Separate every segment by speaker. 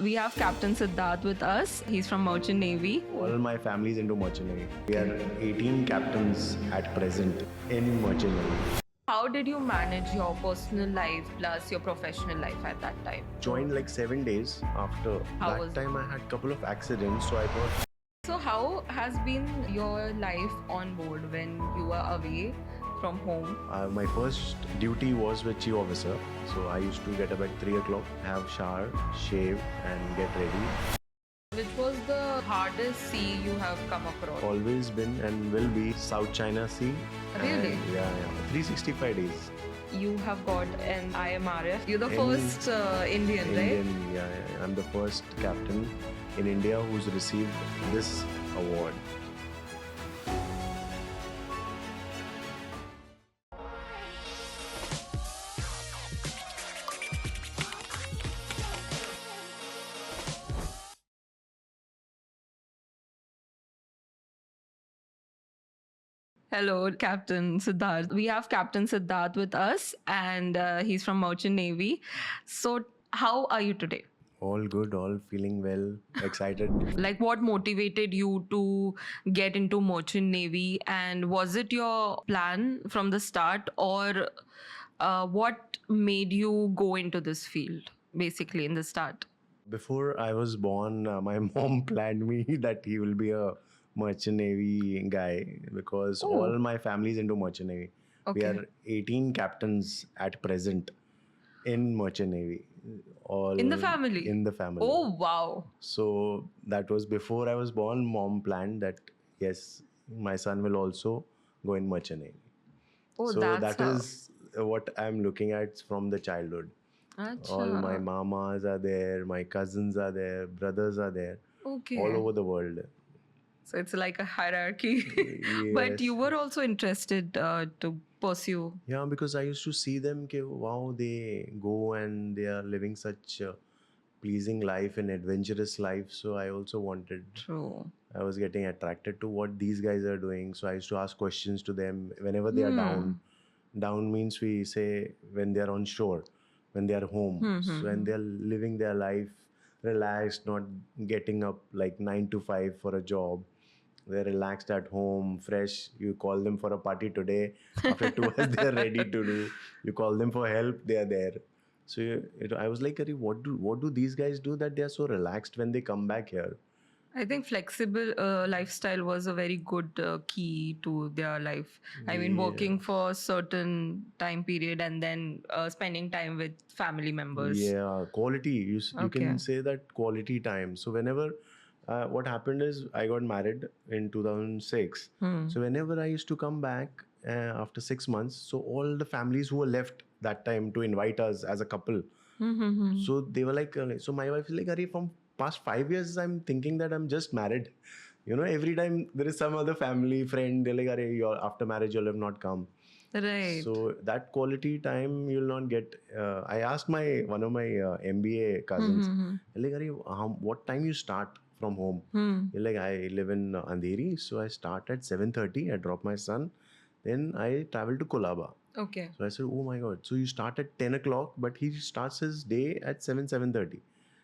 Speaker 1: We have Captain Siddharth with us. He's from Merchant Navy.
Speaker 2: All my family is into Merchant Navy. We are 18 captains at present in Merchant Navy.
Speaker 1: How did you manage your personal life plus your professional life at that time?
Speaker 2: Joined like 7 days after.
Speaker 1: How was
Speaker 2: that time I had a couple of accidents, so I thought
Speaker 1: So how has been your life on board when you were away from home?
Speaker 2: my first duty was with chief officer. So I used to get up at 3 o'clock, have shower, shave and get ready.
Speaker 1: Which was the hardest sea you have come across?
Speaker 2: Always been and will be South China Sea.
Speaker 1: Really?
Speaker 2: And yeah. 365 days.
Speaker 1: You have got an IMRF. You're the
Speaker 2: In-
Speaker 1: first Indian, right?
Speaker 2: Indian, yeah. I'm the first captain in India who's received this award.
Speaker 1: Hello, Captain Siddharth. We have Captain Siddharth with us, and he's from Merchant Navy. So, how are you today?
Speaker 2: All good, all feeling well, excited.
Speaker 1: Like, what motivated you to get into Merchant Navy, and was it your plan from the start, or what made you go into this field, basically, in the start?
Speaker 2: Before I was born, my mom planned me that he will be a Merchant Navy guy because
Speaker 1: Oh.
Speaker 2: all my family is into Merchant Navy. We
Speaker 1: Okay.
Speaker 2: are 18 captains at present in Merchant Navy. All
Speaker 1: In the family?
Speaker 2: In the family.
Speaker 1: Oh, wow.
Speaker 2: So that was before I was born. Mom planned that yes, my son will also go in Merchant Navy.
Speaker 1: Oh,
Speaker 2: So
Speaker 1: that's
Speaker 2: that
Speaker 1: how.
Speaker 2: is what I'm looking at from the childhood. All my
Speaker 1: Acha.
Speaker 2: mamas are there, my cousins are there, brothers are there,
Speaker 1: Okay.
Speaker 2: all over the world.
Speaker 1: So it's like a hierarchy. But
Speaker 2: Yes,
Speaker 1: you were
Speaker 2: yes.
Speaker 1: also interested to pursue.
Speaker 2: Yeah, because I used to see them, wow, they go and they are living such a pleasing life and adventurous life. So I also wanted,
Speaker 1: True.
Speaker 2: I was getting attracted to what these guys are doing. So I used to ask questions to them whenever they are down. Down means we say when they are on shore, when they are home. So when they are living their life relaxed, not getting up like 9 to 5 for a job. They're relaxed at home, fresh. You call them for a party today. After 2 hours, they're ready to do. You call them for help, they are there. So I was like, "Arey, what do these guys do that they are so relaxed when they come back here?"
Speaker 1: I think flexible lifestyle was a very good key to their life. I mean, working for a certain time period and then spending time with family members.
Speaker 2: Yeah, quality. You
Speaker 1: Okay.
Speaker 2: can say that quality time. So whenever what happened is I got married in 2006. So whenever I used to come back after 6 months, so all the families who were left that time to invite us as a couple. So they were like, so my wife is like, Arey, from past 5 years, I'm thinking that I'm just married. You know, every time there is some other family friend, they're like, Arey, after marriage, you'll have not come.
Speaker 1: Right.
Speaker 2: So that quality time you'll not get. I asked one of my MBA cousins, like, "Arey, what time you start from home?" He's like, I live in Andheri, so I start at 7:30. I drop my son, then I travel to Kolaba.
Speaker 1: Okay.
Speaker 2: So I said, oh my God. So you start at 10 o'clock, but he starts his day at 7:30.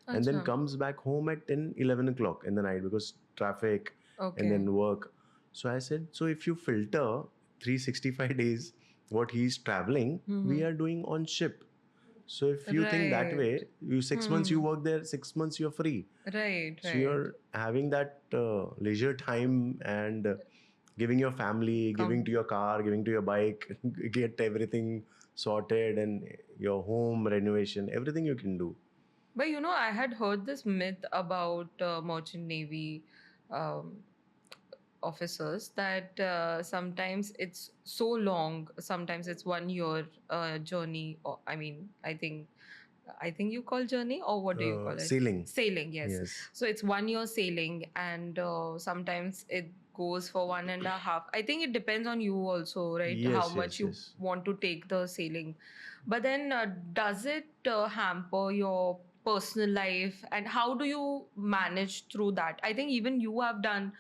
Speaker 2: And then
Speaker 1: Acha.
Speaker 2: comes back home at 10, 11 o'clock in the night because traffic
Speaker 1: Okay.
Speaker 2: and then work. So I said, so if you filter 365 days, what he's traveling, we are doing on ship. So if you think that way, you 6 months you work there, 6 months you're free.
Speaker 1: Right.
Speaker 2: So you're having that leisure time and giving your family, giving to your car, giving to your bike, get everything sorted and your home renovation, everything you can do.
Speaker 1: But you know, I had heard this myth about Merchant Navy um, officers that sometimes it's so long, sometimes it's 1 year journey. Or I mean, I think you call journey, or what do you call it?
Speaker 2: Sailing.
Speaker 1: Sailing, yes.
Speaker 2: Yes.
Speaker 1: So it's 1 year sailing, and sometimes it goes for 1.5. I think it depends on you also, right?
Speaker 2: Yes,
Speaker 1: How much you
Speaker 2: yes.
Speaker 1: want to take the sailing. But then, does it hamper your personal life, and how do you manage through that? I think even you have done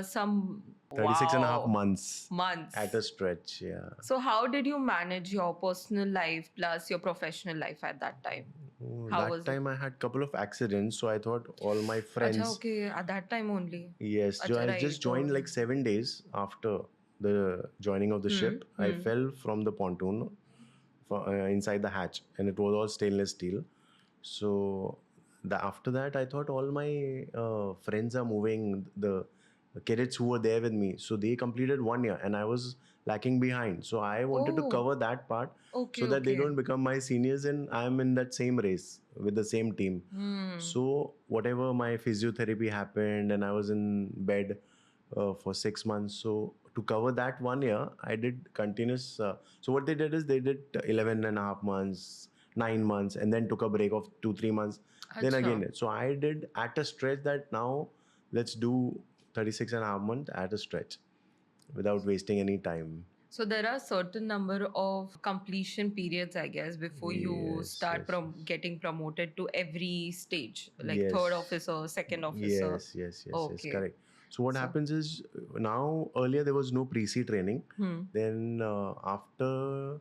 Speaker 1: some
Speaker 2: 36 and a half
Speaker 1: wow,
Speaker 2: months
Speaker 1: months.
Speaker 2: at a stretch. Yeah.
Speaker 1: So how did you manage your personal life plus your professional life at that time? How
Speaker 2: That
Speaker 1: was it?
Speaker 2: time I had couple of accidents, so I thought all my
Speaker 1: Acha,
Speaker 2: friends.
Speaker 1: okay, at that time only.
Speaker 2: Yes, so
Speaker 1: Acha,
Speaker 2: I just
Speaker 1: right.
Speaker 2: joined like 7 days after the joining of the ship. I fell from the pontoon inside the hatch, and it was all stainless steel. So after that, I thought all my friends are moving. The cadets who were there with me, so they completed 1 year, and I was lacking behind. So I wanted to
Speaker 1: Oh,
Speaker 2: cover that part so
Speaker 1: okay,
Speaker 2: that they
Speaker 1: okay.
Speaker 2: don't become my seniors, and I'm in that same race with the same team. So whatever my physiotherapy happened, and I was in bed for 6 months. So to cover that 1 year, I did continuous. So what they did is they did 11 and a half months, 9 months, and then took a break of 2-3 months. Then
Speaker 1: Acha.
Speaker 2: again, so I did at a stretch that now let's do 36 and a half months at a stretch without wasting any time.
Speaker 1: So there are certain number of completion periods, I guess, before you
Speaker 2: Yes,
Speaker 1: start
Speaker 2: yes,
Speaker 1: getting promoted to every stage, like third
Speaker 2: yes.
Speaker 1: officer, second officer.
Speaker 2: Yes,
Speaker 1: Okay.
Speaker 2: correct. So what
Speaker 1: So,
Speaker 2: happens is now earlier there was no pre-C training. Then after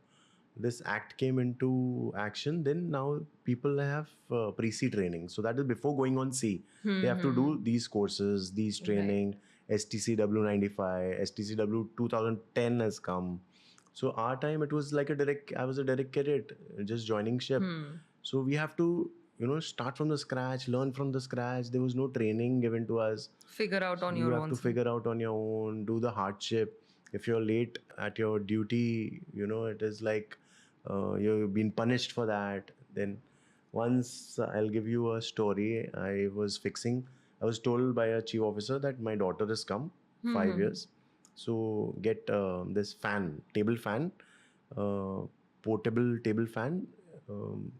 Speaker 2: this act came into action, then now people have pre-C training. So that is before going on C. They have to do these courses, these
Speaker 1: right.
Speaker 2: training. STCW 95, STCW 2010 has come. So our time it was like I was a direct cadet just joining ship. So we have to start from the scratch, learn from the scratch. There was no training given to us.
Speaker 1: Figure out
Speaker 2: So
Speaker 1: on
Speaker 2: you
Speaker 1: your
Speaker 2: have
Speaker 1: own
Speaker 2: to
Speaker 1: self.
Speaker 2: figure out on your own, do the hardship. If you're late at your duty, it is like you've been punished for that. Then once I'll give you a story. I was told by a chief officer that my daughter has come 5 years. So get this table fan, uh, portable table fan. Um,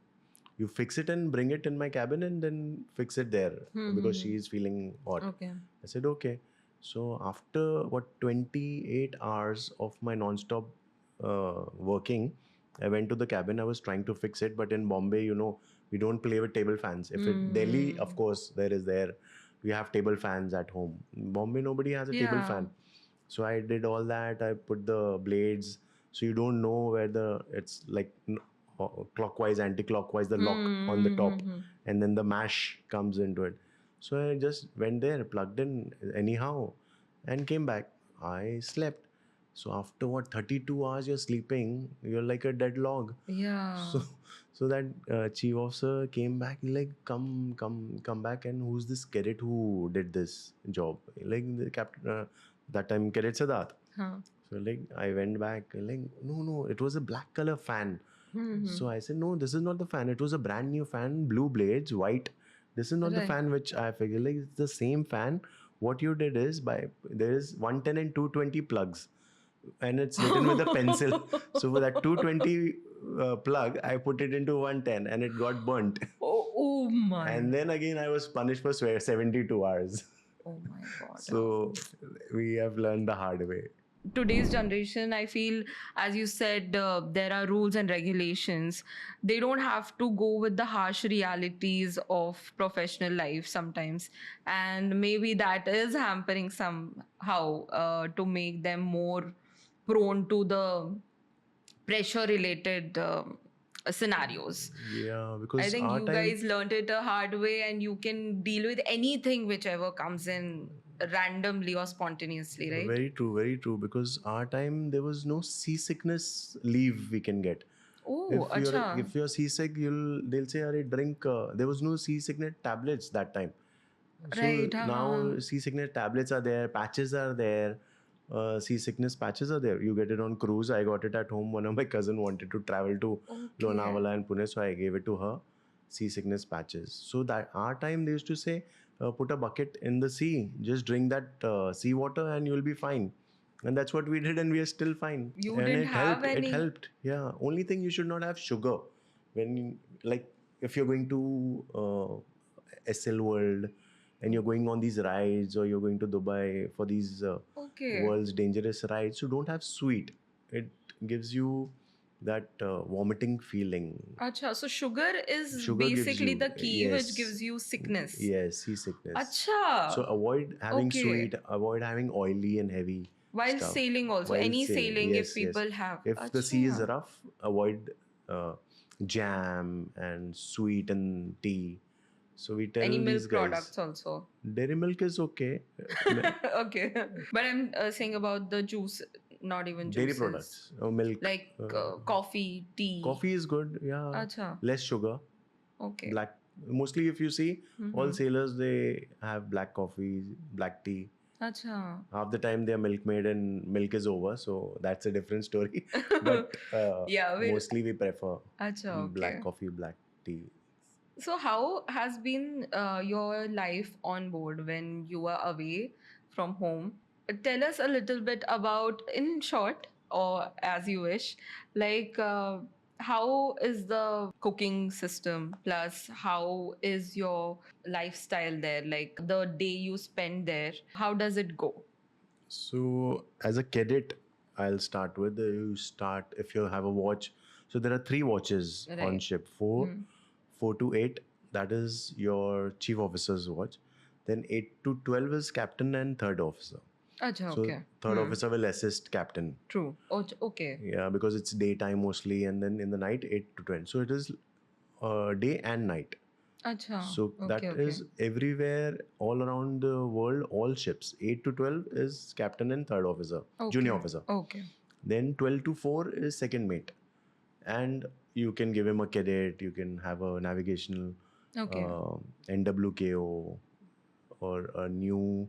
Speaker 2: you fix it and bring it in my cabin and then fix it there because she is feeling hot.
Speaker 1: Okay.
Speaker 2: I said, okay. So after 28 hours of my non-stop working, I went to the cabin. I was trying to fix it, but in Bombay, we don't play with table fans. If it Delhi, of course, there. We have table fans at home. In Bombay, nobody has a table
Speaker 1: Yeah.
Speaker 2: fan. So I did all that. I put the blades, so you don't know where it's like clockwise, anti-clockwise, the lock on the top, and then the mash comes into it. So I just went there, plugged in anyhow, and came back. I slept. So after 32 hours you're sleeping, you're like a dead log.
Speaker 1: Yeah.
Speaker 2: So so that chief officer came back. He's like, come back. And who's this cadet who did this job? Like the captain, that time cadet Siddharth.
Speaker 1: Huh.
Speaker 2: So like I went back, like, no, it was a black color fan. So I said, no, this is not the fan. It was a brand new fan, blue blades, white. This is not the
Speaker 1: Right.
Speaker 2: fan which I figured. Like it's the same fan. What you did is there is 110 and 220 plugs, and it's written with a pencil. So for that 220 plug, I put it into 110, and it got burnt.
Speaker 1: Oh my.
Speaker 2: And then again, I was punished for 72 hours.
Speaker 1: Oh my God.
Speaker 2: So we have learned the hard way.
Speaker 1: Today's generation, I feel, as you said, there are rules and regulations. They don't have to go with the harsh realities of professional life sometimes, and maybe that is hampering somehow to make them more prone to the pressure related scenarios.
Speaker 2: Yeah,
Speaker 1: I
Speaker 2: because
Speaker 1: think
Speaker 2: our
Speaker 1: you
Speaker 2: time,
Speaker 1: guys learned it a hard way, and you can deal with anything whichever comes in randomly or spontaneously, right?
Speaker 2: very true, very true. Because our time, there was no seasickness leave we can get.
Speaker 1: Oh, acha.
Speaker 2: If you're seasick, they'll say, "Arey, drink." There was no seasickness tablets that time. So
Speaker 1: Right. Ha, ha, ha.
Speaker 2: now seasickness tablets are there, patches are there. Seasickness patches are there. You get it on cruise. I got it at home. One of my cousin wanted to travel to
Speaker 1: Okay.
Speaker 2: Lonavala and Pune, so I gave it to her. Seasickness patches. So that our time they used to say, put a bucket in the sea, just drink that sea water, and you'll be fine. And that's what we did, and we are still fine.
Speaker 1: You
Speaker 2: And
Speaker 1: didn't
Speaker 2: it
Speaker 1: have
Speaker 2: helped. It
Speaker 1: any.
Speaker 2: helped. Yeah. Only thing you should not have sugar like if you're going to SL World and you're going on these rides, or you're going to Dubai for these
Speaker 1: Okay.
Speaker 2: world's dangerous rides, you don't have sweet. It gives you that vomiting feeling.
Speaker 1: Acha. So sugar is
Speaker 2: Sugar gives
Speaker 1: basically
Speaker 2: you,
Speaker 1: the key which
Speaker 2: yes,
Speaker 1: gives you sickness.
Speaker 2: yes, seasickness. So
Speaker 1: Acha.
Speaker 2: avoid having
Speaker 1: Okay.
Speaker 2: sweet, avoid having oily and heavy
Speaker 1: While
Speaker 2: stuff
Speaker 1: sailing also,
Speaker 2: while
Speaker 1: any
Speaker 2: sailing.
Speaker 1: sailing if
Speaker 2: Yes, yes.
Speaker 1: people have.
Speaker 2: If the sea is
Speaker 1: Acha.
Speaker 2: rough, avoid uh, jam and sweet and tea. So we tell
Speaker 1: Any
Speaker 2: these
Speaker 1: milk
Speaker 2: guys,
Speaker 1: products also?
Speaker 2: dairy milk is okay.
Speaker 1: Okay. But I'm saying about the juice, not even
Speaker 2: Dairy
Speaker 1: juices.
Speaker 2: products or milk.
Speaker 1: Like coffee, tea.
Speaker 2: Coffee is good, yeah.
Speaker 1: Acha.
Speaker 2: Less sugar.
Speaker 1: Okay.
Speaker 2: Black. Mostly, if you see, all sailors they have black coffee, black tea.
Speaker 1: Acha.
Speaker 2: Half the time they are milkmaid and milk is over, so that's a different story. But
Speaker 1: Yeah,
Speaker 2: mostly we prefer
Speaker 1: Acha,
Speaker 2: black
Speaker 1: okay.
Speaker 2: coffee, black tea.
Speaker 1: So how has been your life on board when you are away from home? Tell us a little bit about, in short, or as you wish, like how is the cooking system? Plus, how is your lifestyle there? Like the day you spend there, how does it go?
Speaker 2: So as a cadet, I'll start with you start if you have a watch. So there are 3 watches on
Speaker 1: Right.
Speaker 2: ship. 4 to 8. That is your chief officer's watch. Then 8 to 12 is captain and third officer.
Speaker 1: Acha,
Speaker 2: So
Speaker 1: okay.
Speaker 2: third officer will assist captain.
Speaker 1: True. Oh, okay.
Speaker 2: Yeah, because it's daytime mostly, and then in the night 8 to 10. So it is day and night.
Speaker 1: Acha.
Speaker 2: So that
Speaker 1: Okay,
Speaker 2: is
Speaker 1: okay.
Speaker 2: everywhere, all around the world, all ships. 8 to 12 is captain and third officer, junior
Speaker 1: Okay.
Speaker 2: officer.
Speaker 1: Okay.
Speaker 2: Then 12 to 4 is second mate, and you can give him a cadet. You can have a navigational
Speaker 1: Okay.
Speaker 2: NWKO or a new.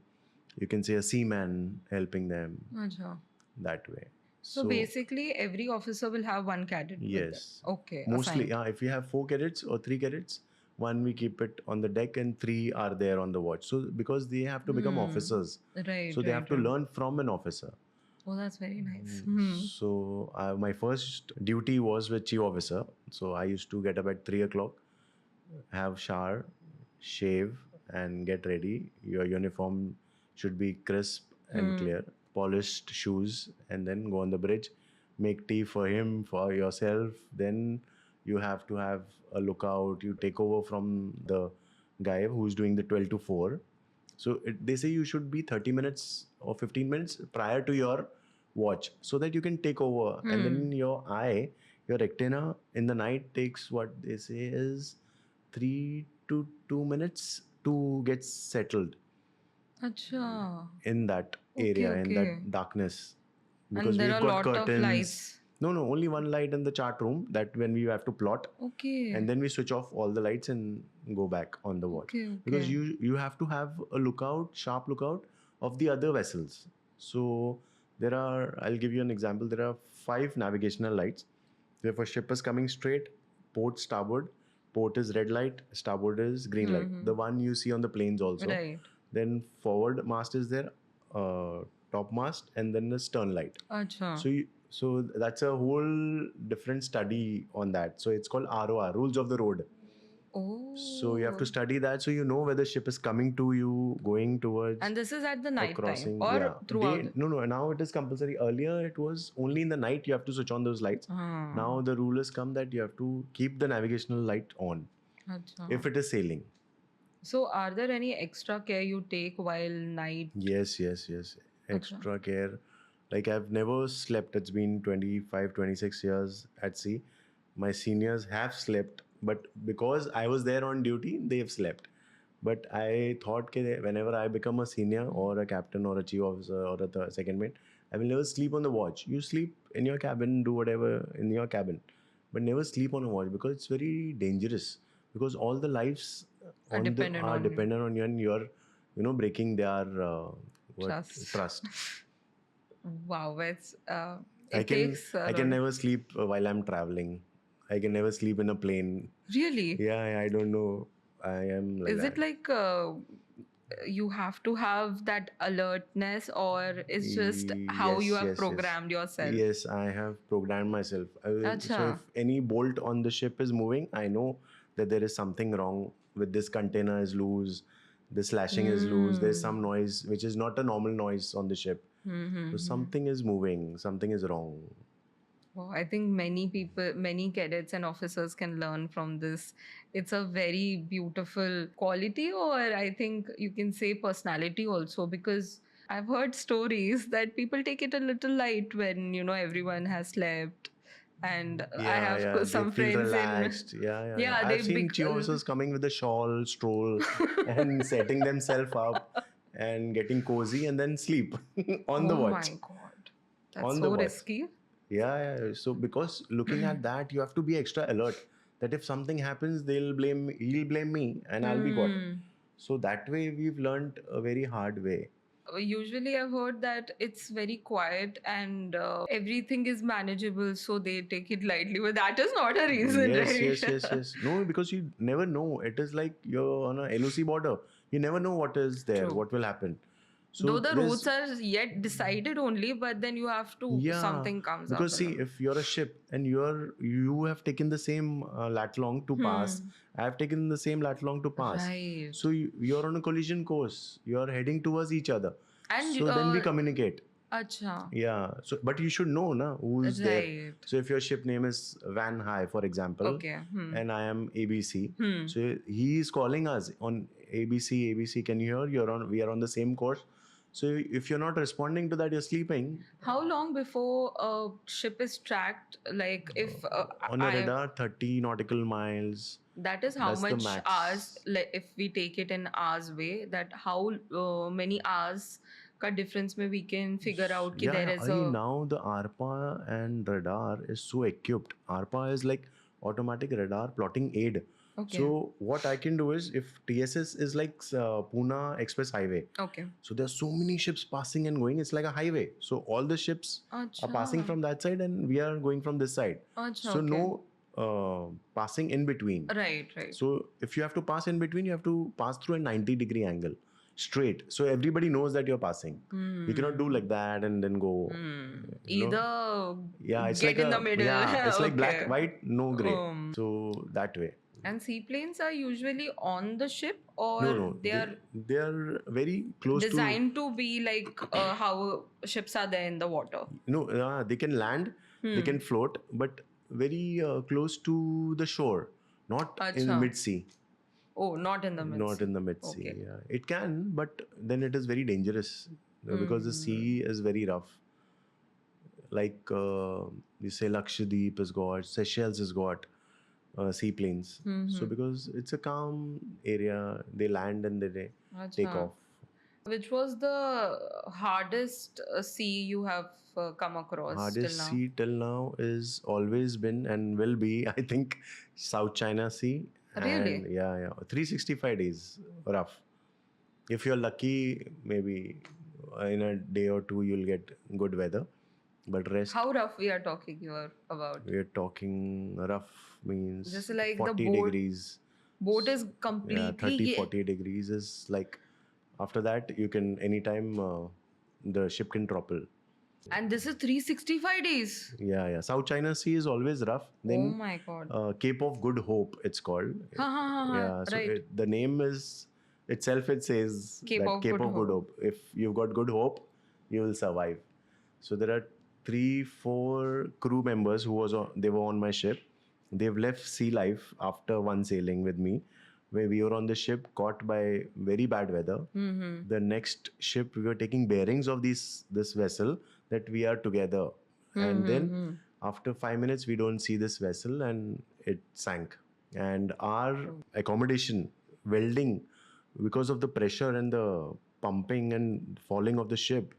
Speaker 2: You can say a seaman helping them
Speaker 1: Acha.
Speaker 2: that way.
Speaker 1: So basically, every officer will have one cadet with them.
Speaker 2: Yes.
Speaker 1: Okay.
Speaker 2: Mostly,
Speaker 1: Assigned.
Speaker 2: yeah. If we have 4 cadets or 3 cadets, one we keep it on the deck and 3 are there on the watch. So because they have to become officers,
Speaker 1: Right.
Speaker 2: so they have
Speaker 1: Right.
Speaker 2: to
Speaker 1: Right.
Speaker 2: learn from an officer.
Speaker 1: Oh, that's very nice.
Speaker 2: So my first duty was with chief officer. So I used to get up at 3 o'clock, have shower, shave, and get ready. Your uniform should be crisp and clear. Polished shoes, and then go on the bridge, make tea for him, for yourself. Then you have to have a lookout. You take over from the guy who's doing the 12 to 4. So they say you should be 30 minutes or 15 minutes prior to your watch so that you can take over. And then your eye, your retina in the night takes what they say is 3 to 2 minutes to get settled
Speaker 1: Acha.
Speaker 2: in that
Speaker 1: Okay.
Speaker 2: area, in
Speaker 1: Okay.
Speaker 2: that darkness.
Speaker 1: And
Speaker 2: Because
Speaker 1: there
Speaker 2: we've
Speaker 1: are a
Speaker 2: got
Speaker 1: lot of
Speaker 2: curtains.
Speaker 1: lights.
Speaker 2: No, only one light in the chart room that when we have to plot.
Speaker 1: Okay.
Speaker 2: And then we switch off all the lights and go back on the watch.
Speaker 1: Okay.
Speaker 2: Because
Speaker 1: Okay.
Speaker 2: you have to have a lookout, sharp lookout of the other vessels. So there are, I'll give you an example. There are 5 navigational lights. If a ship is coming straight, port starboard, port is red light, starboard is green light. The one you see on the planes also.
Speaker 1: Right.
Speaker 2: Then forward mast is there, top mast, and then the stern light.
Speaker 1: Acha.
Speaker 2: So that's a whole different study on that. So it's called ROR, Rules of the Road.
Speaker 1: Oh.
Speaker 2: So you have to study that so you know where the ship is coming to you, going towards.
Speaker 1: And this is at the night time
Speaker 2: crossing,
Speaker 1: or
Speaker 2: yeah.
Speaker 1: throughout?
Speaker 2: No, now it is compulsory. Earlier it was only in the night you have to switch on those lights. Now the rule has come that you have to keep the navigational light on
Speaker 1: Acha.
Speaker 2: if it is sailing.
Speaker 1: So are there any extra care you take while night?
Speaker 2: Yes. Extra care. Like I've never slept. It's been 25, 26 years at sea. My seniors have slept, but because I was there on duty, they've slept. But I thought that whenever I become a senior or a captain or a chief officer or a second mate, I will never sleep on the watch. You sleep in your cabin, do whatever in your cabin, but never sleep on a watch because it's very dangerous. Because all the lives
Speaker 1: Are dependent on you.
Speaker 2: dependent on you, and you're, breaking their trust.
Speaker 1: Wow, it's
Speaker 2: I
Speaker 1: it
Speaker 2: can
Speaker 1: takes
Speaker 2: I can never sleep while I'm traveling. I can never sleep in a plane.
Speaker 1: really.
Speaker 2: Yeah, I don't know. I am like
Speaker 1: Is
Speaker 2: that.
Speaker 1: it like you have to have that alertness, or it's just how you have programmed yourself?
Speaker 2: Yes, I have programmed myself. So
Speaker 1: Acha.
Speaker 2: if any bolt on the ship is moving, I know that there is something wrong with this container is loose, this lashing is loose, there's some noise which is not a normal noise on the ship. So something is moving, something is wrong.
Speaker 1: Wow, I think many people, many cadets and officers can learn from this. It's a very beautiful quality, or I think you can say personality also, because I've heard stories that people take it a little light when, everyone has slept. and I
Speaker 2: Yeah,
Speaker 1: have
Speaker 2: yeah, they
Speaker 1: some
Speaker 2: feel
Speaker 1: friends in.
Speaker 2: relaxed. Yeah, yeah, yeah.
Speaker 1: Yeah,
Speaker 2: I've seen tea officers coming with a shawl, stroll, and setting themselves up and getting cozy and then sleep on
Speaker 1: Oh
Speaker 2: the watch.
Speaker 1: my God. That's
Speaker 2: On the
Speaker 1: so
Speaker 2: watch.
Speaker 1: risky.
Speaker 2: Yeah, yeah. So because looking at that, you have to be extra alert. That if something happens, he'll blame me, and I'll be caught. So that way, we've learned a very hard way.
Speaker 1: Usually, I've heard that it's very quiet and everything is manageable, so they take it lightly. But that is not a reason,
Speaker 2: Yes,
Speaker 1: right?
Speaker 2: yes, yes, yes. No, because you never know. It is like you're on a LOC border. You never know what is there,
Speaker 1: True.
Speaker 2: what will happen.
Speaker 1: Though
Speaker 2: So
Speaker 1: the routes
Speaker 2: there's,
Speaker 1: are yet decided only, but then you have to,
Speaker 2: yeah,
Speaker 1: something comes up
Speaker 2: because see,
Speaker 1: along.
Speaker 2: if you're a ship and you have taken the same lat long to pass, I have taken the same lat long to pass.
Speaker 1: Right.
Speaker 2: So you're on a collision course. You're heading towards each other.
Speaker 1: And,
Speaker 2: So then we communicate.
Speaker 1: acha.
Speaker 2: Yeah. So, but you should know, na, who's there.
Speaker 1: Right.
Speaker 2: So if your ship name is Van High, for example,
Speaker 1: Okay.
Speaker 2: and I am ABC, so he is calling us on ABC. ABC, can you hear? We are on the same course. So if you're not responding to that, you're sleeping.
Speaker 1: How long before a ship is tracked? Like, if
Speaker 2: On a radar, 30 nautical miles.
Speaker 1: that is how
Speaker 2: That's the
Speaker 1: much
Speaker 2: max.
Speaker 1: hours, like, if we take it in hours way, that how many hours ka difference mein we can figure out ki
Speaker 2: Yeah,
Speaker 1: there
Speaker 2: yeah.
Speaker 1: is a.
Speaker 2: Now the ARPA and radar is so equipped. ARPA is like automatic radar plotting aid.
Speaker 1: Okay.
Speaker 2: So what I can do is, if TSS is like Pune Express Highway,
Speaker 1: Okay.
Speaker 2: so there's so many ships passing and going. It's like a highway. So all the ships are passing
Speaker 1: Acha.
Speaker 2: from that side, and we are going from this side.
Speaker 1: Acha,
Speaker 2: So
Speaker 1: okay.
Speaker 2: no passing in between.
Speaker 1: Right, right.
Speaker 2: So if you have to pass in between, you have to pass through a 90-degree angle straight. So everybody knows that you're passing. You cannot do like that and then go. You know?
Speaker 1: Either
Speaker 2: Yeah, it's
Speaker 1: get
Speaker 2: like
Speaker 1: in the middle.
Speaker 2: yeah, it's like black,
Speaker 1: Okay.
Speaker 2: white, no gray. So that way.
Speaker 1: And seaplanes are usually on the ship, or
Speaker 2: No,
Speaker 1: they are
Speaker 2: they are very close
Speaker 1: designed to be like how ships are there in the water.
Speaker 2: No, they can land, they can float, but very close to the shore, not in the
Speaker 1: Acha.
Speaker 2: mid sea.
Speaker 1: Oh, not in the mid.
Speaker 2: Not in the mid sea.
Speaker 1: Okay.
Speaker 2: Yeah, it can, but then it is very dangerous because the sea is very rough. Like you say, Lakshadweep has got, Seychelles has got seaplanes. So because it's a calm area, they land and they take
Speaker 1: Acha.
Speaker 2: off.
Speaker 1: Which was the hardest sea you have come across
Speaker 2: Hardest
Speaker 1: till now?
Speaker 2: sea till now is always been and will be, I think, South China Sea.
Speaker 1: Really?
Speaker 2: And yeah, 365 days rough. If you're lucky, maybe in a day or two you'll get good weather. But rest,
Speaker 1: How rough we are talking here about?
Speaker 2: we're talking rough means
Speaker 1: Just like
Speaker 2: 40
Speaker 1: the boat.
Speaker 2: degrees.
Speaker 1: Boat is
Speaker 2: Yeah,
Speaker 1: completely
Speaker 2: 30, 40 degrees is like, after that, you can anytime the ship can topple.
Speaker 1: And this is 365 days.
Speaker 2: Yeah. South China Sea is always rough.
Speaker 1: Oh
Speaker 2: Then
Speaker 1: my God.
Speaker 2: Cape of Good Hope, it's called.
Speaker 1: Ha.
Speaker 2: Yeah, so
Speaker 1: Right.
Speaker 2: the name is itself, it says
Speaker 1: Cape
Speaker 2: that
Speaker 1: of
Speaker 2: Cape
Speaker 1: Good
Speaker 2: of Good Hope. If you've got good hope, you will survive. So there are 3-4 crew members they were on my ship. They've left sea life after one sailing with me, where we were on the ship caught by very bad weather. The next ship, we were taking bearings of this vessel that we are together, and then after 5 minutes we don't see this vessel and it sank. And our accommodation, welding, because of the pressure and the pumping and falling of the ship,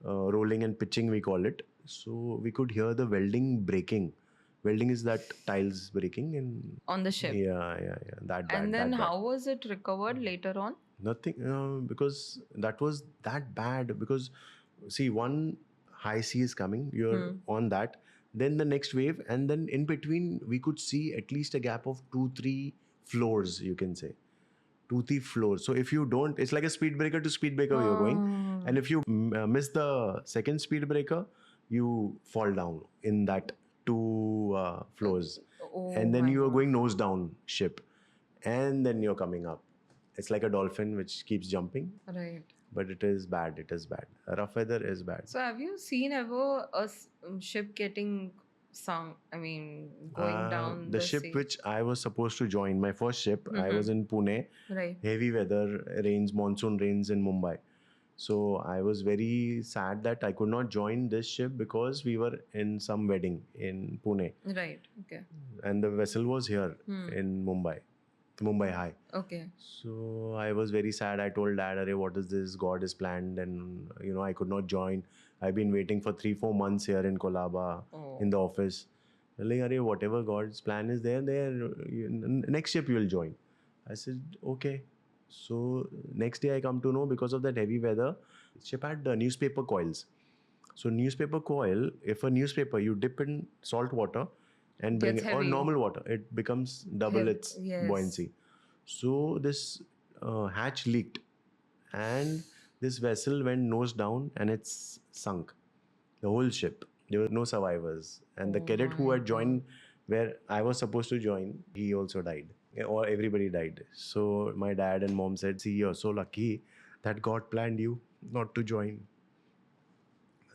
Speaker 2: rolling and pitching we call it, so we could hear the welding breaking. Welding is that tiles breaking in
Speaker 1: On the ship.
Speaker 2: yeah, that bad.
Speaker 1: And then
Speaker 2: that bad.
Speaker 1: how was it recovered later on?
Speaker 2: Nothing, because that was that bad. Because see, one high sea is coming, you're on that, then the next wave, and then in between we could see at least a gap of 2-3 floors, you can say 2-3 floors. So if you don't, it's like a speed breaker to speed breaker you're going, and if you miss the second speed breaker, you fall down in that 2 floors, and then you are going nose down ship, and then you're coming up. It's like a dolphin which keeps jumping.
Speaker 1: Right.
Speaker 2: But it is bad. It is bad. Rough weather is bad.
Speaker 1: So have you seen ever a ship getting sunk? I mean, going down
Speaker 2: the
Speaker 1: the
Speaker 2: ship
Speaker 1: sea?
Speaker 2: which I was supposed to join, my first ship, I was in Pune.
Speaker 1: Right.
Speaker 2: Heavy weather, monsoon rains in Mumbai. So I was very sad that I could not join this ship because we were in some wedding in Pune,
Speaker 1: Right. Okay.
Speaker 2: and the vessel was here in Mumbai High.
Speaker 1: Okay.
Speaker 2: So I was very sad. I told dad, "Arey, what is this? God is planned," and I could not join. I've been waiting for 3-4 months here in Kolaba in the office. Like, "Arey, whatever God's plan is there. Next ship you'll join." I said, "Okay." So next day I come to know, because of that heavy weather, ship had newspaper coils. So newspaper coil, if a newspaper you dip in salt water and bring
Speaker 1: Gets
Speaker 2: it, or
Speaker 1: heavy.
Speaker 2: normal water, it becomes double its
Speaker 1: Yes.
Speaker 2: buoyancy. So this hatch leaked, and this vessel went nose down and it's sunk. The whole ship. There were no survivors, and the
Speaker 1: Oh
Speaker 2: cadet who
Speaker 1: my
Speaker 2: had joined where I was supposed to join, he also died. Or everybody died. So my dad and mom said, "See, you're so lucky that God planned you not to join."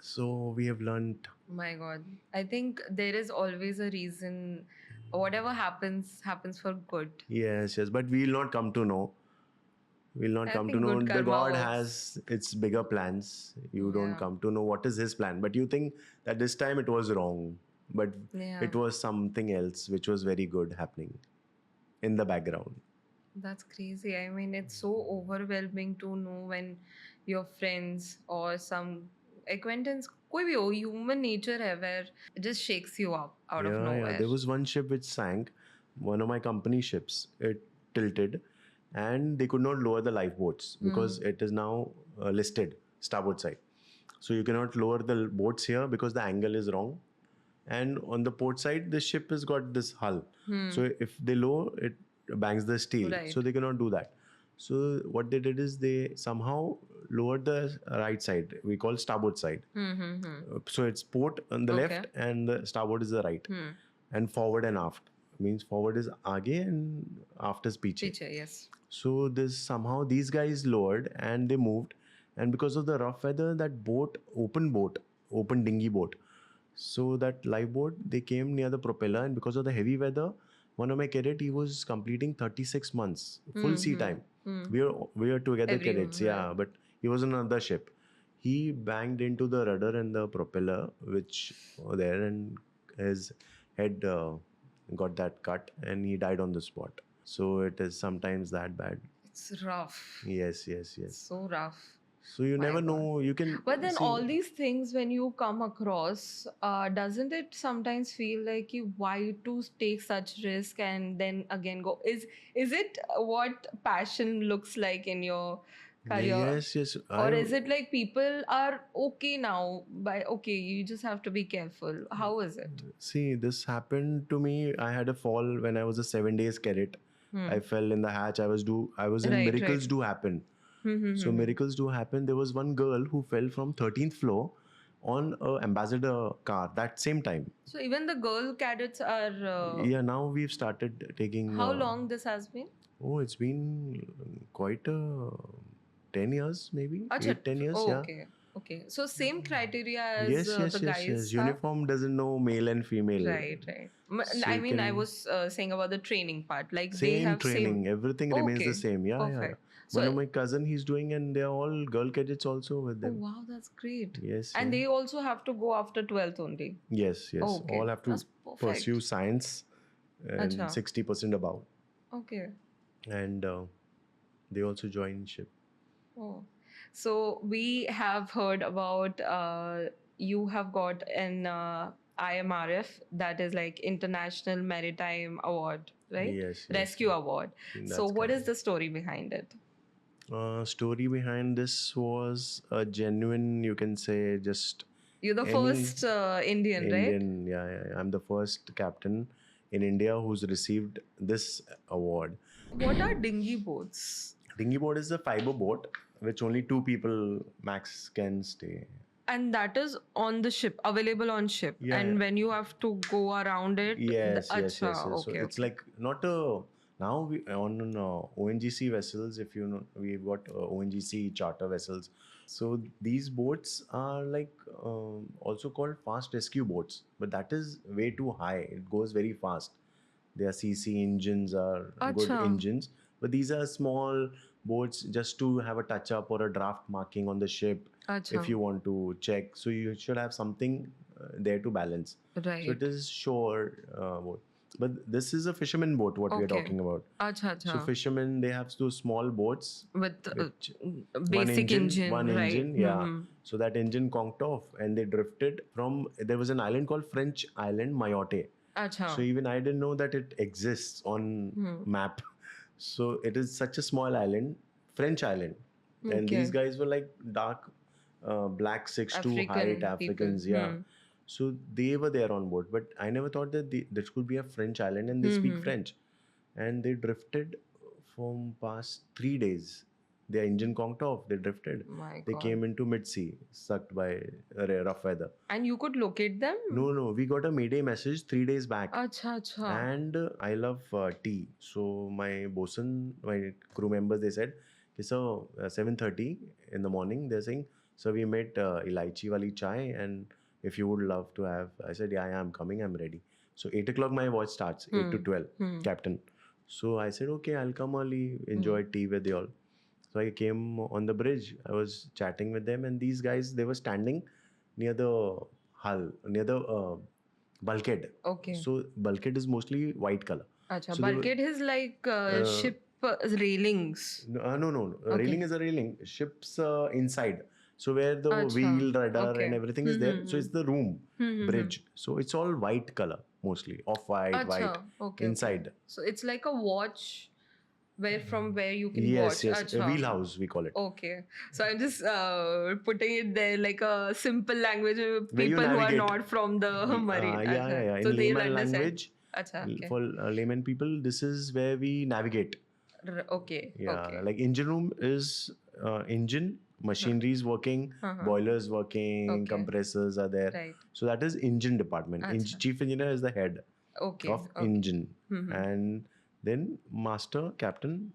Speaker 2: So we have learned.
Speaker 1: My God. I think there is always a reason. Whatever happens, happens for good.
Speaker 2: Yes, yes, but we'll not come to know. We'll not
Speaker 1: I
Speaker 2: come to
Speaker 1: think
Speaker 2: know.
Speaker 1: good
Speaker 2: The
Speaker 1: karma
Speaker 2: God
Speaker 1: works.
Speaker 2: has its bigger plans. You don't
Speaker 1: Yeah.
Speaker 2: come to know what is His plan. But you think that this time it was wrong. But
Speaker 1: Yeah.
Speaker 2: it was something else which was very good happening in the background.
Speaker 1: That's crazy. I mean, it's so overwhelming to know when your friends or some acquaintance, कोई भी हो, human nature है where it just shakes you up out of
Speaker 2: Yeah,
Speaker 1: nowhere.
Speaker 2: yeah. There was one ship which sank, one of my company ships. It tilted, and they could not lower the lifeboats because it is now listed starboard side. So you cannot lower the boats here because the angle is wrong. And on the port side, the ship has got this hull. So if they lower, it bangs the steel.
Speaker 1: Right.
Speaker 2: So they cannot do that. So what they did is they somehow lowered the right side. We call starboard side. So it's port on the left and the starboard is the right. And forward and aft means forward is aage and aft is piche.
Speaker 1: Picture, yes.
Speaker 2: So this somehow these guys lowered and they moved, and because of the rough weather, that open dinghy boat. So that lifeboat, they came near the propeller, and because of the heavy weather, one of my cadet, he was completing 36 months full sea time. We are together
Speaker 1: Everyone,
Speaker 2: cadets, yeah,
Speaker 1: right.
Speaker 2: but he was on another ship. He banged into the rudder and the propeller, which were there, and his head got that cut, and he died on the spot. So it is sometimes that bad.
Speaker 1: It's rough.
Speaker 2: Yes, yes, yes.
Speaker 1: So rough.
Speaker 2: So you
Speaker 1: My
Speaker 2: never
Speaker 1: God.
Speaker 2: know. You can.
Speaker 1: But then
Speaker 2: see,
Speaker 1: all these things, when you come across, doesn't it sometimes feel like you why to take such risk and then again go? Is it what passion looks like in your career?
Speaker 2: Yes, yes.
Speaker 1: Or is it like people are okay now by okay, you just have to be careful? How is it?
Speaker 2: See, this happened to me. I had a fall when I was a 7 days cadet. I fell in the hatch. I was in
Speaker 1: Right,
Speaker 2: miracles
Speaker 1: right.
Speaker 2: do happen. So miracles do happen. There was one girl who fell from 13th floor on a ambassador car that same time.
Speaker 1: So even the girl cadets are.
Speaker 2: Yeah, now we've started taking.
Speaker 1: How long this has been?
Speaker 2: Oh, it's been quite 10 years, maybe
Speaker 1: Achha,
Speaker 2: 8-10 years.
Speaker 1: oh,
Speaker 2: Yeah.
Speaker 1: okay. Okay. So same criteria as
Speaker 2: Yes, yes,
Speaker 1: the
Speaker 2: yes,
Speaker 1: guys
Speaker 2: yes.
Speaker 1: have?
Speaker 2: Uniform doesn't know male and female.
Speaker 1: Right, right.
Speaker 2: So
Speaker 1: I
Speaker 2: you
Speaker 1: mean, I
Speaker 2: can-
Speaker 1: was saying about the training part. Like they
Speaker 2: Same
Speaker 1: have
Speaker 2: training,
Speaker 1: same.
Speaker 2: everything remains the
Speaker 1: Okay,
Speaker 2: same. Yeah, yeah, yeah.
Speaker 1: perfect.
Speaker 2: One
Speaker 1: So,
Speaker 2: of my cousin, he's doing, and they're all girl cadets also with
Speaker 1: oh
Speaker 2: them.
Speaker 1: wow, that's great.
Speaker 2: Yes,
Speaker 1: And
Speaker 2: yeah.
Speaker 1: they also have to go after 12th only.
Speaker 2: Yes, yes.
Speaker 1: Okay,
Speaker 2: All have to
Speaker 1: that's perfect.
Speaker 2: pursue science and
Speaker 1: Acha.
Speaker 2: 60% above.
Speaker 1: Okay.
Speaker 2: And they also join ship.
Speaker 1: Oh. So we have heard about you have got an IMRF, that is like International Maritime Award, right?
Speaker 2: Yes, yes.
Speaker 1: Rescue Award. So
Speaker 2: That's
Speaker 1: what is
Speaker 2: correct.
Speaker 1: the story behind it?
Speaker 2: Story behind this was a genuine, you can say, just
Speaker 1: You're the
Speaker 2: any
Speaker 1: first Indian, right?
Speaker 2: Indian. Yeah, yeah, yeah. I'm the first captain in India who's received this award.
Speaker 1: What are dinghy boats?
Speaker 2: Dinghy boat is a fiber boat which only 2 people max can stay.
Speaker 1: And that is on the ship, available on ship.
Speaker 2: Yeah,
Speaker 1: And
Speaker 2: yeah.
Speaker 1: when you have to go around it,
Speaker 2: Yes, yes, yes, yes.
Speaker 1: Acha,
Speaker 2: So
Speaker 1: okay,
Speaker 2: it's
Speaker 1: okay.
Speaker 2: like not a now we on ONGC vessels. If you know, we've got ONGC charter vessels. So these boats are like also called fast rescue boats, but that is way too high. It goes very fast. Their CC engines are good
Speaker 1: Acha.
Speaker 2: engines, but these are small boats just to have a touch up or a draft marking on the ship
Speaker 1: Acha.
Speaker 2: if you want to check. So you should have something there to balance.
Speaker 1: Right.
Speaker 2: So it is shore boat. But this is a fisherman boat, what we are
Speaker 1: Okay.
Speaker 2: talking about.
Speaker 1: Acha,
Speaker 2: So
Speaker 1: acha.
Speaker 2: fishermen, they have those small boats
Speaker 1: With
Speaker 2: which
Speaker 1: basic engine,
Speaker 2: one
Speaker 1: right?
Speaker 2: engine, yeah. So that engine conked off and they drifted from, there was an island called French island, Mayotte.
Speaker 1: Acha.
Speaker 2: So even I didn't know that it exists on map. So it is such a small island, French island. And these
Speaker 1: Okay.
Speaker 2: guys were like dark, black 6'2"
Speaker 1: African
Speaker 2: height
Speaker 1: people.
Speaker 2: Africans, yeah. So they were there on board, but I never thought that this could be a French island and they speak French. And they drifted from past 3 days. Their engine conked off. They drifted.
Speaker 1: My
Speaker 2: They
Speaker 1: God.
Speaker 2: came into mid-sea, sucked by rough weather.
Speaker 1: And you could locate them?
Speaker 2: No. We got a Mayday message 3 days back.
Speaker 1: Acha, acha.
Speaker 2: And I love tea. So my bosun, my crew members, they said, okay, so 7:30 in the morning, they're saying, so we met Ilaichi wali chai, and if you would love to have, I said, yeah, I'm coming, I'm ready. So 8 o'clock my watch starts, 8 to 12, captain. So I said, okay, I'll come early, enjoy tea with you all. So I came on the bridge, I was chatting with them, and these guys, they were standing near the hull, near the bulkhead.
Speaker 1: Okay.
Speaker 2: So bulkhead is mostly white color.
Speaker 1: Acha.
Speaker 2: So they were-
Speaker 1: Bulkhead is like ship railings.
Speaker 2: No. Railing is a railing. Ship's inside. So where the
Speaker 1: Acha.
Speaker 2: wheel, rudder,
Speaker 1: Okay.
Speaker 2: and everything is there. So it's the room, bridge. So it's all white color mostly, off-white,
Speaker 1: Acha.
Speaker 2: white
Speaker 1: Okay.
Speaker 2: inside.
Speaker 1: So it's like a watch from where you can
Speaker 2: Yes,
Speaker 1: watch.
Speaker 2: yes. A
Speaker 1: Acha.
Speaker 2: wheelhouse, we call it.
Speaker 1: Okay. So I'm just putting it there like a simple language of
Speaker 2: Where you
Speaker 1: people who are
Speaker 2: navigate.
Speaker 1: not from the marine.
Speaker 2: Yeah.
Speaker 1: Acha.
Speaker 2: In
Speaker 1: So they'll
Speaker 2: layman
Speaker 1: understand.
Speaker 2: language,
Speaker 1: Acha. Okay.
Speaker 2: for layman people, this is where we navigate.
Speaker 1: Okay.
Speaker 2: Yeah,
Speaker 1: Okay.
Speaker 2: like engine room is engine, machinery is working, boilers working,
Speaker 1: Okay.
Speaker 2: compressors are there.
Speaker 1: Right.
Speaker 2: So that is engine department.
Speaker 1: Acha.
Speaker 2: Chief engineer is the head
Speaker 1: Okay.
Speaker 2: of engine, and then master, captain,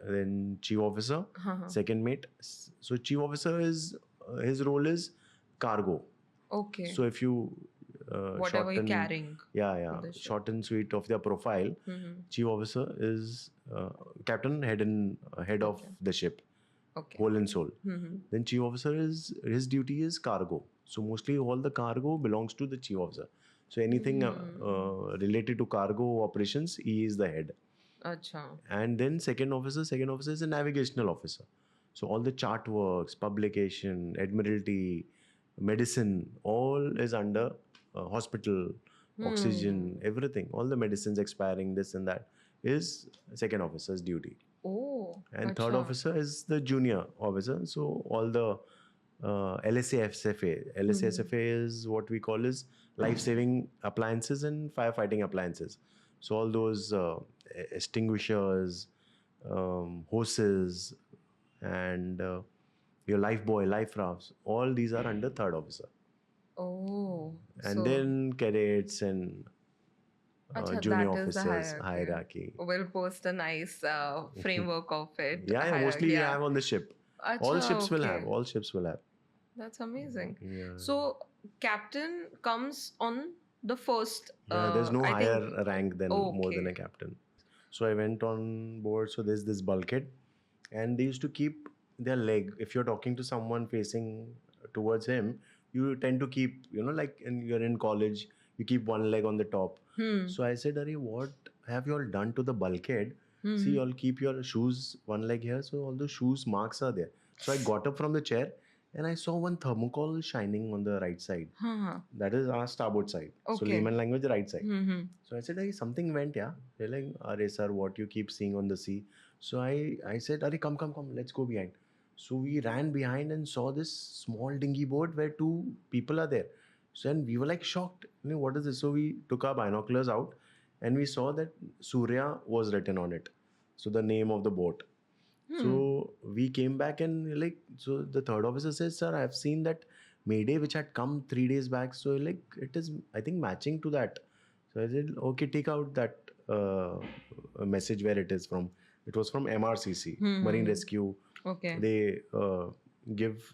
Speaker 2: then chief officer, second mate. So chief officer is his role is cargo.
Speaker 1: Okay.
Speaker 2: So if you
Speaker 1: Whatever you're carrying.
Speaker 2: Yeah. Short and sweet of their profile. Chief officer is captain, head of the ship,
Speaker 1: Okay.
Speaker 2: whole and soul. Then chief officer is, his duty is cargo. So mostly all the cargo belongs to the chief officer. So anything related to cargo operations, he is the head.
Speaker 1: Acha.
Speaker 2: And then second officer is a navigational officer. So all the chart works, publication, admiralty, medicine, all is under hospital, oxygen, everything. All the medicines expiring, this and that, is second officer's duty.
Speaker 1: Oh.
Speaker 2: And third
Speaker 1: acha.
Speaker 2: officer is the junior officer. So all the LSA SFA is what we call is life-saving appliances and firefighting appliances. So all those extinguishers, hoses, and your life buoy, life rafts, all these are under third officer.
Speaker 1: Oh.
Speaker 2: And
Speaker 1: so,
Speaker 2: then cadets and
Speaker 1: acha,
Speaker 2: junior
Speaker 1: that is the
Speaker 2: officers, hierarchy.
Speaker 1: We'll post a nice framework of it.
Speaker 2: Yeah, mostly we have on the ship. All
Speaker 1: Acha,
Speaker 2: ships will have.
Speaker 1: okay.
Speaker 2: All ships will have.
Speaker 1: That's amazing.
Speaker 2: Yeah.
Speaker 1: So captain comes on the first.
Speaker 2: There's no
Speaker 1: I
Speaker 2: higher
Speaker 1: think,
Speaker 2: rank than more than a
Speaker 1: Okay.
Speaker 2: captain. So I went on board. So there's this bulkhead, and they used to keep their leg. If you're talking to someone facing towards him, you tend to keep, like you're in college, you keep one leg on the top. So I said, Ari, what have you all done to the bulkhead? See, you all keep your shoes one leg here, so all the shoes marks are there. So I got up from the chair and I saw one thermocol shining on the right side. That is our starboard side. So
Speaker 1: Okay.
Speaker 2: layman language, right side. So I said, hey, something went, yeah. They're like, Are sir, what you keep seeing on the sea? So I said, Are, come, let's go behind. So we ran behind and saw this small dinghy boat where two people are there. So and we were like shocked. What is this? So we took our binoculars out and we saw that Surya was written on it. So the name of the boat. So we came back and so the third officer says, sir, I've seen that Mayday which had come 3 days back. So it is, I think, matching to that. So I said, okay, take out that message where it is from. It was from MRCC, Marine Rescue.
Speaker 1: Okay.
Speaker 2: They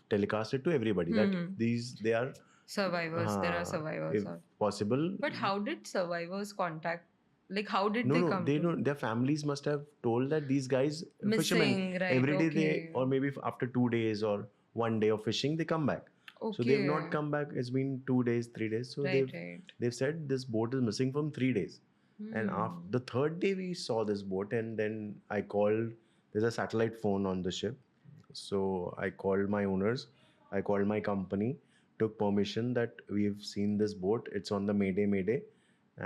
Speaker 2: telecast it to everybody that they are
Speaker 1: Survivors. There are survivors.
Speaker 2: if possible.
Speaker 1: But how did survivors contact Like, how did
Speaker 2: No,
Speaker 1: they
Speaker 2: no,
Speaker 1: come
Speaker 2: they
Speaker 1: to
Speaker 2: don't.
Speaker 1: know?
Speaker 2: Their families must have told that these guys, fishermen,
Speaker 1: Missing, right?
Speaker 2: every day they,
Speaker 1: Okay.
Speaker 2: or maybe after 2 days or one day of fishing, they come back. So they've not
Speaker 1: Okay.
Speaker 2: come back. It's been 2 days, 3 days. So
Speaker 1: Right, right.
Speaker 2: they've said this boat is missing from 3 days. And after
Speaker 1: Hmm.
Speaker 2: the third day, we saw this boat, and then I called. There's a satellite phone on the ship, so I called my owners. I called my company, took permission that we've seen this boat. It's on the Mayday, Mayday,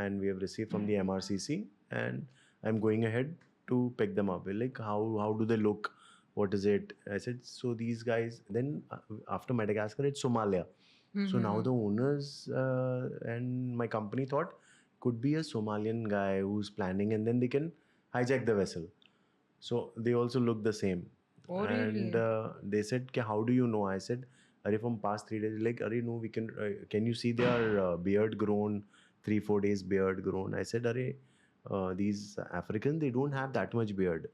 Speaker 2: and we have received from the MRCC, and I'm going ahead to pick them up. We're like, how do they look? What is it? I said, so these guys. Then after Madagascar, it's Somalia. So now
Speaker 1: Mm-hmm.
Speaker 2: the owners and my company thought could be a Somalian guy who's planning, and then they can hijack the vessel. So they also look the same.
Speaker 1: Oh,
Speaker 2: And
Speaker 1: really?
Speaker 2: they said, how do you know? I said, Are from past 3 days, like, Are no, we can you see their beard grown, 3-4 days beard grown? I said, these Africans, they don't have that much beard.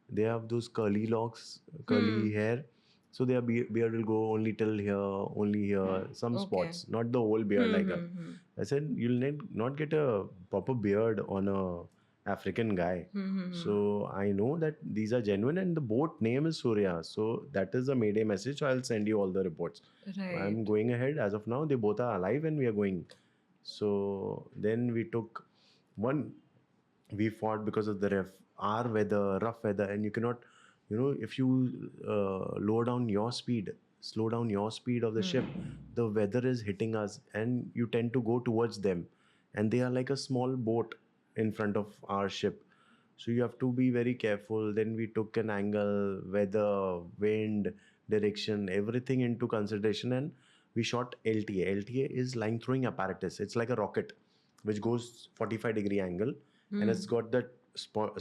Speaker 2: They have those curly locks, curly
Speaker 1: Hmm.
Speaker 2: hair. So their beard will go only till here, only here, some
Speaker 1: Okay.
Speaker 2: spots, not the whole beard
Speaker 1: Hmm.
Speaker 2: like a.
Speaker 1: Hmm. Hmm.
Speaker 2: I said, you'll not get a proper beard on a African guy.
Speaker 1: Hmm. Hmm. Hmm.
Speaker 2: So I know that these are genuine, and the boat name is Surya. So that is a Mayday message. So I'll send you all the reports. So I'm
Speaker 1: Right.
Speaker 2: going ahead. As of now, they both are alive, and we are going. So then we took one. We fought because of the our weather, rough weather, and you cannot, if you slow down your speed of the ship,
Speaker 1: Hmm.
Speaker 2: the weather is hitting us, and you tend to go towards them, and they are like a small boat in front of our ship. So you have to be very careful. Then we took an angle, weather, wind, direction, everything into consideration, and we shot LTA. LTA is line throwing apparatus. It's like a rocket which goes 45-degree angle, and it's
Speaker 1: Hmm.
Speaker 2: got that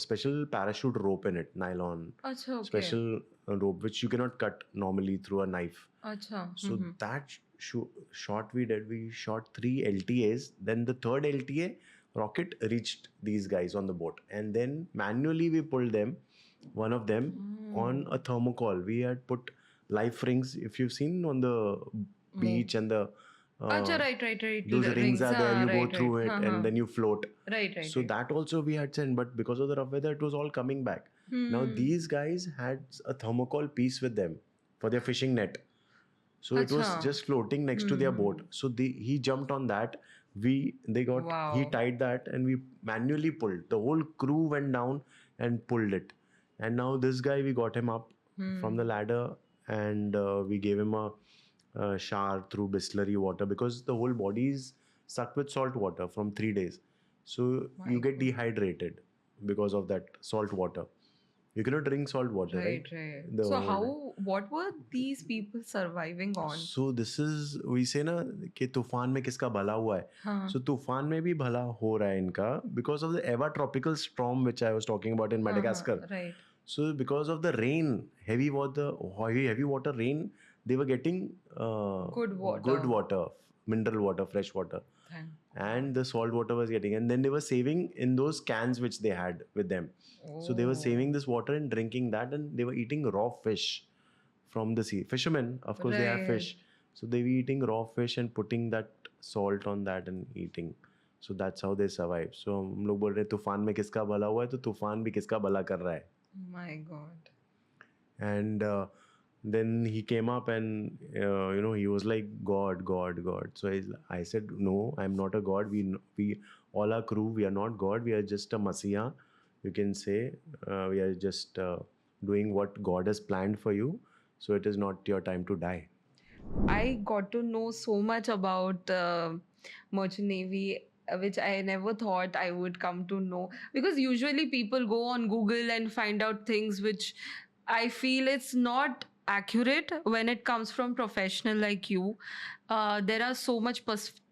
Speaker 2: special parachute rope in it, nylon
Speaker 1: Acha, okay.
Speaker 2: special rope which you cannot cut normally through a knife.
Speaker 1: Acha.
Speaker 2: So
Speaker 1: Hmm.
Speaker 2: that shot we did, we shot 3 LTAs. Then the third LTA rocket reached these guys on the boat, and then manually we pulled them, one of them, on
Speaker 1: Hmm.
Speaker 2: a thermocol. We had put life rings. If you've seen on the
Speaker 1: Move.
Speaker 2: beach, and the
Speaker 1: Acha,
Speaker 2: uh,
Speaker 1: right, right, right.
Speaker 2: those rings
Speaker 1: Rings.
Speaker 2: are there,
Speaker 1: Ah,
Speaker 2: you go
Speaker 1: right, right.
Speaker 2: through it,
Speaker 1: Huh,
Speaker 2: and
Speaker 1: huh.
Speaker 2: then you float.
Speaker 1: Right, right,
Speaker 2: So
Speaker 1: right.
Speaker 2: that also we had sent, but because of the rough weather, it was all coming back. Now
Speaker 1: Hmm.
Speaker 2: these guys had a thermocol piece with them for their fishing net. So it was
Speaker 1: Acha.
Speaker 2: just floating next to their boat.
Speaker 1: Hmm.
Speaker 2: So he jumped on that. He
Speaker 1: Wow.
Speaker 2: tied that, and we manually pulled. The whole crew went down and pulled it. And now this guy, we got him up from the
Speaker 1: Hmm.
Speaker 2: ladder, and we gave him a shower through distillery water, because the whole body is sucked with salt water from 3 days. So you
Speaker 1: My
Speaker 2: get
Speaker 1: God.
Speaker 2: dehydrated because of that salt water. You cannot drink salt water, right?
Speaker 1: Right, right.
Speaker 2: The
Speaker 1: So
Speaker 2: whole day.
Speaker 1: what were these people surviving on?
Speaker 2: So this is, we say ना कि तूफान में किसका भला हुआ है.
Speaker 1: Huh.
Speaker 2: So तूफान में भी भला हो रहा है इनका, because of the Eva tropical storm which I was talking about in
Speaker 1: Huh, huh.
Speaker 2: Madagascar.
Speaker 1: Right.
Speaker 2: So because of the rain, heavy water rain, they were getting
Speaker 1: Good
Speaker 2: good
Speaker 1: water.
Speaker 2: water, mineral water, fresh water,
Speaker 1: Thank God.
Speaker 2: and the salt water was getting. And then they were saving in those cans which they had with them. So they were
Speaker 1: Oh.
Speaker 2: saving this water and drinking that, and they were eating raw fish from the sea. Fishermen, of course, they have
Speaker 1: Right.
Speaker 2: fish. So they were eating raw fish and putting that salt on that and eating. So that's how they survive. So हम लोग बोल रहे हैं तूफान में किसका भला हुआ है, तो तूफान भी किसका भला कर रहा है.
Speaker 1: My God.
Speaker 2: And then he came up, and he was like, God, God, God. So I said, no, I'm not a god. We all our crew, we are not god. We are just a masiha, you can say. We are just doing what God has planned for you. So it is not your time to die.
Speaker 1: I got to know so much about Merchant Navy, which I never thought I would come to know. Because usually people go on Google and find out things which I feel it's not accurate when it comes from professional like you. There are so much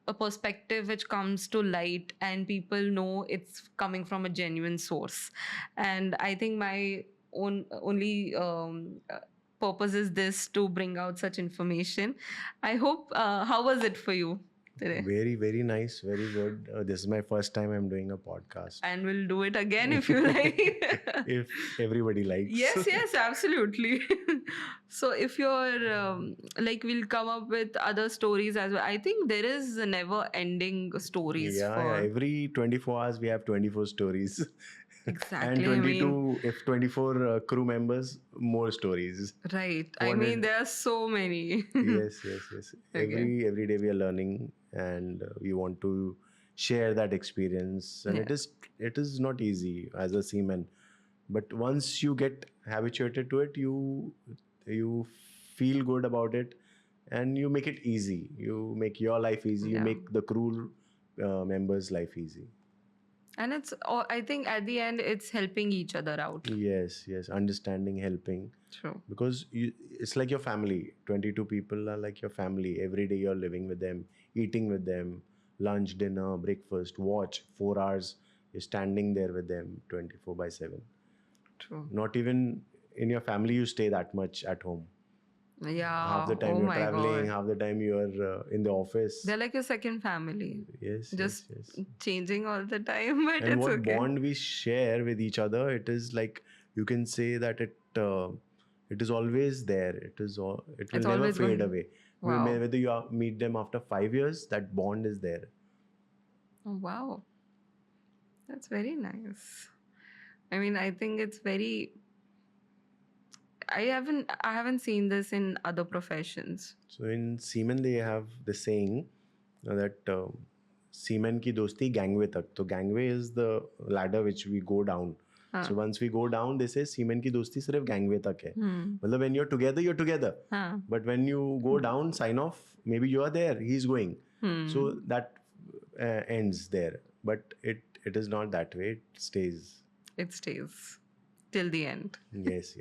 Speaker 1: a perspective which comes to light, and people know it's coming from a genuine source. And I think my only purpose is this, to bring out such information. I hope, how was it for you
Speaker 2: Very, very nice. Very good. This is my first time I'm doing a podcast.
Speaker 1: And we'll do it again if you like.
Speaker 2: If everybody likes.
Speaker 1: Yes, absolutely. So if you're like, we'll come up with other stories as well. I think there is never ending stories
Speaker 2: Yeah,
Speaker 1: for
Speaker 2: every 24 hours we have 24 stories.
Speaker 1: exactly.
Speaker 2: And 22, if 24 crew members, more stories.
Speaker 1: Right. I
Speaker 2: 200
Speaker 1: mean, there are so many.
Speaker 2: Yes.
Speaker 1: Okay.
Speaker 2: Every day we are learning, and we want to share that experience. And
Speaker 1: Yeah.
Speaker 2: it is not easy as a seaman, but once you get habituated to it, you feel good about it, and you make it easy. You make your life easy. You
Speaker 1: Yeah.
Speaker 2: make the crew members' life easy.
Speaker 1: And it's, I think at the end, it's helping each other out.
Speaker 2: Yes, understanding, helping.
Speaker 1: True.
Speaker 2: Because it's like your family. 22 people are like your family. Every day you're living with them, eating with them, lunch, dinner, breakfast, watch, 4 hours. You're standing there with them 24/7.
Speaker 1: True.
Speaker 2: Not even in your family you stay that much at home.
Speaker 1: Yeah.
Speaker 2: Half the time
Speaker 1: Oh
Speaker 2: you're
Speaker 1: my
Speaker 2: traveling,
Speaker 1: God.
Speaker 2: half the time you're in the office.
Speaker 1: They're like your second family.
Speaker 2: Yes,
Speaker 1: Just
Speaker 2: yes.
Speaker 1: changing all the time, but
Speaker 2: And
Speaker 1: it's
Speaker 2: what
Speaker 1: okay.
Speaker 2: bond we share with each other, it is like, you can say that it is always there. It will
Speaker 1: It's
Speaker 2: never
Speaker 1: always
Speaker 2: fade
Speaker 1: going.
Speaker 2: away.
Speaker 1: Wow.
Speaker 2: Whether you meet them after 5 years, that bond is there.
Speaker 1: Oh, wow. That's very nice. I mean, I think it's very, I haven't seen this in other professions.
Speaker 2: So in seamen they have the saying that seamen ki dosti gangway tak. So gangway is the ladder which we go down.
Speaker 1: हाँ.
Speaker 2: So once we go down, they say seamen ki dosti sirf gangway tak hai.
Speaker 1: Hmm.
Speaker 2: Matlab when you're together.
Speaker 1: हाँ.
Speaker 2: But when you go down, sign off, maybe you are there, he's going.
Speaker 1: Hmm.
Speaker 2: So that ends there. But it is not that way. It stays.
Speaker 1: It stays till the end.
Speaker 2: Yes.